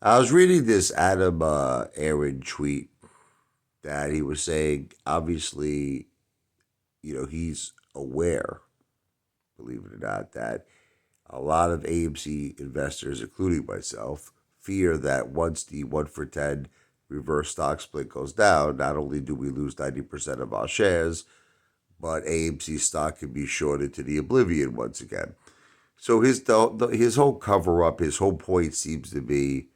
I was reading this Adam Aron tweet that he was saying, obviously, he's aware, believe it or not, that a lot of AMC investors, including myself, fear that once the 1 for 10 reverse stock split goes down, not only do we lose 90% of our shares, but AMC stock can be shorted to the oblivion once again. So his whole cover up, his whole point seems to be,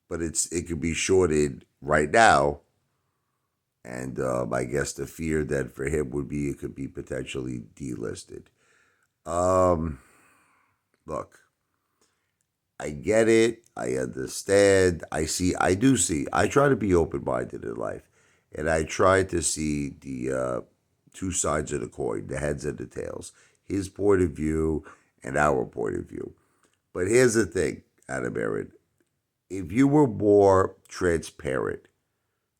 but it could be shorted right now. And I guess the fear then for him would be it could be potentially delisted. Um, Look, I get it. I understand. I do see. I try to be open minded in life. And I try to see the two sides of the coin, the heads and the tails, his point of view and our point of view. But here's the thing, Adam Aaron. If you were more transparent,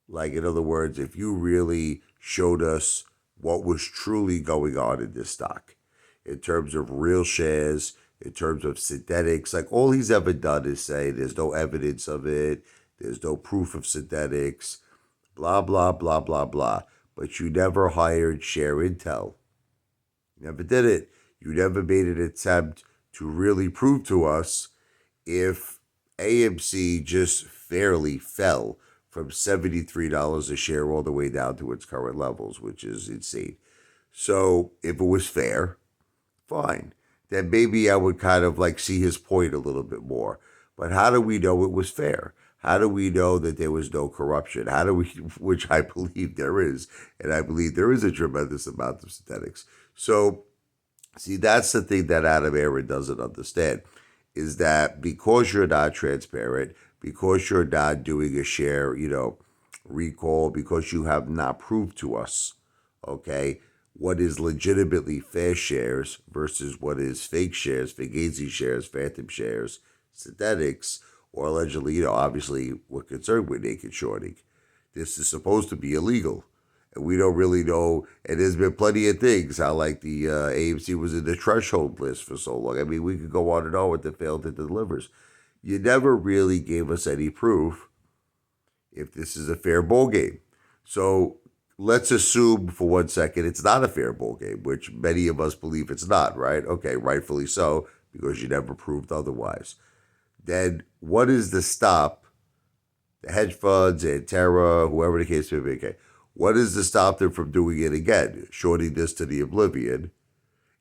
like, in other words, if you really showed us what was truly going on in this stock in terms of real shares, in terms of synthetics, like all he's ever done is say there's no evidence of it, there's no proof of synthetics, blah, blah, blah, blah, blah. But you never hired Share Intel. You never did it. You never made an attempt to really prove to us if AMC just fairly fell from $73 a share all the way down to its current levels, which is insane. So if it was fair, fine. Then maybe I would kind of like see his point a little bit more. But how do we know it was fair? How do we know that there was no corruption? How do we, which I believe there is, and I believe there is a tremendous amount of synthetics. So, see, that's the thing that Adam Aaron doesn't understand is that because you're not transparent, because you're not doing a share, recall, because you have not proved to us, okay, what is legitimately fair shares versus what is fake shares, fugazi shares, phantom shares, synthetics, or allegedly, obviously we're concerned with naked shorting. This is supposed to be illegal. And we don't really know. And there's been plenty of things how, like, the AMC was in the threshold list for so long. I mean, we could go on and on with the failed it delivers. You never really gave us any proof if this is a fair bowl game. So let's assume for 1 second it's not a fair bowl game, which many of us believe it's not, right? Okay, rightfully so, because you never proved otherwise. Then what is the stop? The hedge funds, Terra, whoever the case may be, okay, what is to stop them from doing it again, shorting this to the oblivion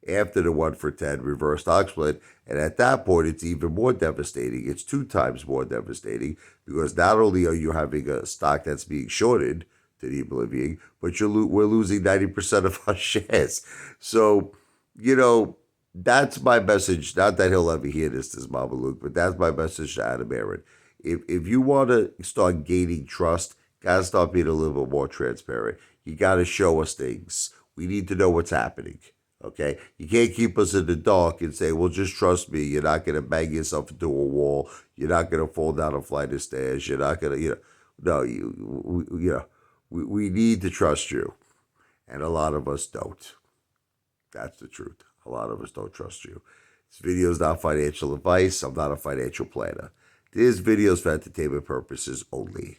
after the 1 for 10 reverse stock split? And at that point, it's even more devastating. It's two times more devastating because not only are you having a stock that's being shorted to the oblivion, but we're losing 90% of our shares. So, you know, that's my message. Not that he'll ever hear this Mama Luke, but that's my message to Adam Aaron. If you want to start gaining trust, gotta start being a little bit more transparent. You gotta show us things. We need to know what's happening. Okay, you can't keep us in the dark and say, "Well, just trust me. You're not gonna bang yourself into a wall. You're not gonna fall down a flight of stairs. You're not gonna, no, we need to trust you, and a lot of us don't. That's the truth. A lot of us don't trust you. This video is not financial advice. I'm not a financial planner. This video is for entertainment purposes only.